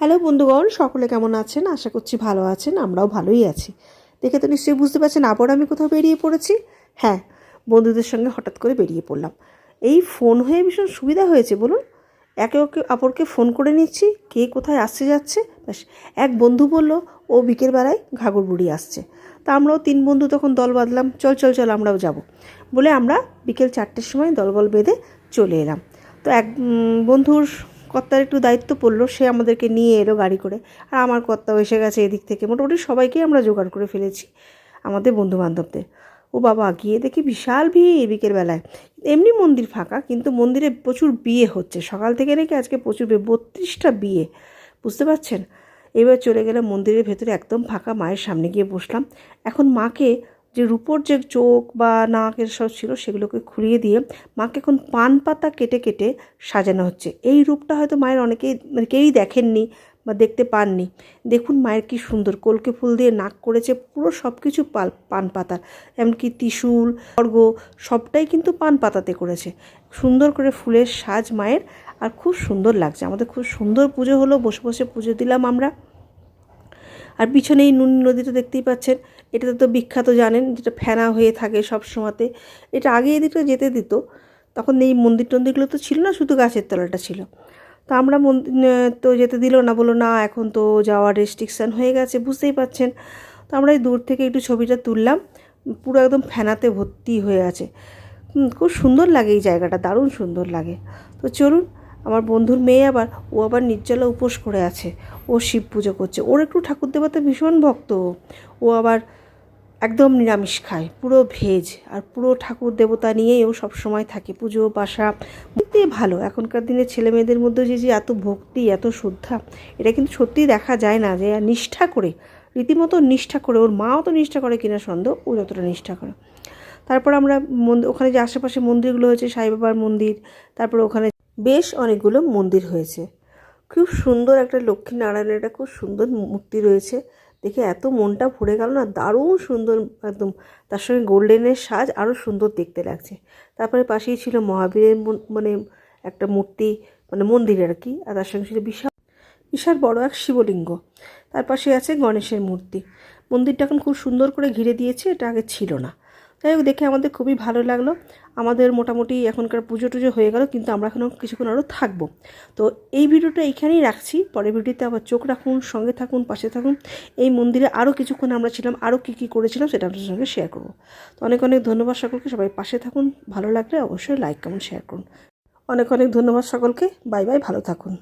Hello বন্ধুগণ, সকলে কেমন আছেন? আশা করছি ভালো আছেন। আমরাও ভালোই আছি। দেখে তো নিশ্চয়ই বুঝতে পারছেন আবার আমি কোথাও বেরিয়ে পড়েছি। হ্যাঁ, বন্ধুদের সঙ্গে হঠাৎ করে বেরিয়ে পড়লাম। এই ফোন হয়ে ভীষণ সুবিধা হয়েছে বলুন। একে অপরকে ফোন করে নিচ্ছি, কে কোথায় আসছে যাচ্ছে। ব্যাস, এক বন্ধু বলল ও বিকেলবেলায় ঘাগরবুড়ি আসছে। তা আমরাও 3 বন্ধু তখন দল বাঁধলাম, চল চল চল আমরাও যাব বলে আমরা বিকেল 4টের সময় দলবল বেঁধে চলে এলাম। তো এক বন্ধুর কর্তার একটু দায়িত্ব পড়লো, সে আমাদেরকে নিয়ে এলো গাড়ি করে। আর আমার কর্তাও এসে গেছে এদিক থেকে। মোটামুটি সবাইকেই আমরা জোগাড় করে ফেলেছি, আমাদের বন্ধুবান্ধবদের। ও বাবা, গিয়ে দেখি বিশাল ভিড় বিকেলবেলায়। এমনি মন্দির ফাঁকা, কিন্তু মন্দিরে প্রচুর বিয়ে হচ্ছে সকাল থেকে, নাকি আজকে প্রচুর বিয়ে, 32টা বিয়ে, বুঝতে পারছেন। এবার চলে গেলাম মন্দিরের ভেতরে, একদম ফাঁকা। মায়ের সামনে গিয়ে বসলাম। এখন মাকে যে রূপোর যে চোখ বা নাকের সব ছিল সেগুলোকে খুলিয়ে দিয়ে মাকে এখন পান পাতা কেটে কেটে সাজানো হচ্ছে। এই রূপটা হয়তো মায়ের অনেকেই কেউই দেখেননি বা দেখতে পাননি। দেখুন মায়ের কি সুন্দর কলকে ফুল দিয়ে নাক করেছে, পুরো সব কিছু পান পাতার, এমনকি ত্রিশূল খড়গ সবটাই কিন্তু পান পাতাতে করেছে। সুন্দর করে ফুলের সাজ মায়ের, আর খুব সুন্দর লাগছে। আমাদের খুব সুন্দর পুজো হলো, বসে বসে পুজো দিলাম আমরা। আর পিছনে এই নুন নদীটা দেখতেই পাচ্ছেন, এটা তো বিখ্যাত জানেন, যেটা ফেনা হয়ে থাকে সব সময়তে। এটা আগে এদিকটা যেতে দিত, তখন এই মন্দির টন্দিরগুলো তো ছিল না, শুধু গাছের তলাটা ছিল। তো আমরা তো যেতে দিল না, বললো না এখন তো যাওয়ার রেস্ট্রিকশান হয়ে গেছে, বুঝতেই পারছেন। তো আমরা এই দূর থেকে একটু ছবিটা তুললাম। পুরো একদম ফেনাতে ভর্তি হয়ে আছে। খুব সুন্দর লাগে এই জায়গাটা, দারুণ সুন্দর লাগে। তো চলুন, আমার বন্ধুর মেয়ে ও আবার নির্জলা উপোস করে আছে। ও শিব পুজো করছে, ওর একটু ঠাকুর দেবতা ভীষণ ভক্ত। ও আবার একদম নিরামিষ খায়, পুরো ভেজ, আর পুরো ঠাকুর দেবতা নিয়েই ও সবসময় থাকে, পুজো পাশা। সত্যিই ভালো, এখনকার দিনে ছেলে মেয়েদের মধ্যে যে এত ভক্তি, এত শ্রদ্ধা, এটা কিন্তু সত্যিই দেখা যায় না। যে নিষ্ঠা করে, রীতিমতো নিষ্ঠা করে, ওর মাও তো নিষ্ঠা করে কিনা সন্দেহ, ও যতটা নিষ্ঠা করে। তারপর আমরা ওখানে যে আশেপাশে মন্দিরগুলো হয়েছে, সাই বাবার মন্দির, তারপর ওখানে বেশ অনেকগুলো মন্দির হয়েছে। খুব সুন্দর একটা লক্ষ্মীনারায়ণের একটা খুব সুন্দর মূর্তি রয়েছে, দেখে এত মনটা ভরে গেল না, দারুণ সুন্দর একদম। তার সঙ্গে গোল্ডেনের সাজ আরও সুন্দর দেখতে লাগছে। তারপরে পাশেই ছিল মহাবীরের মানে একটা মূর্তি, মানে মন্দির আর কি। আর তার সঙ্গে ছিল বিশাল বিশাল বড় এক শিবলিঙ্গ। তার পাশে আছে গণেশের মূর্তি। মন্দিরটা এখন খুব সুন্দর করে ঘিরে দিয়েছে, এটা আগে ছিল না। যাই হোক, দেখে আমাদের খুবই ভালো লাগলো। আমাদের মোটামুটি এখনকার পুজো টুজো হয়ে গেল, কিন্তু আমরা এখনও কিছুক্ষণ আরও থাকবো। তো এই ভিডিওটা এইখানেই রাখছি, পরের ভিডিওতে আবার চোখ রাখুন, সঙ্গে থাকুন, পাশে থাকুন। এই মন্দিরে আরও কিছুক্ষণ আমরা ছিলাম, আরও কী কী করেছিলাম সেটা আপনাদের সঙ্গে শেয়ার করবো। তো অনেক অনেক ধন্যবাদ সকলকে, সবাই পাশে থাকুন। ভালো লাগলে অবশ্যই লাইক কমেন্ট শেয়ার করুন। অনেক অনেক ধন্যবাদ সকলকে। বাই বাই, ভালো থাকুন।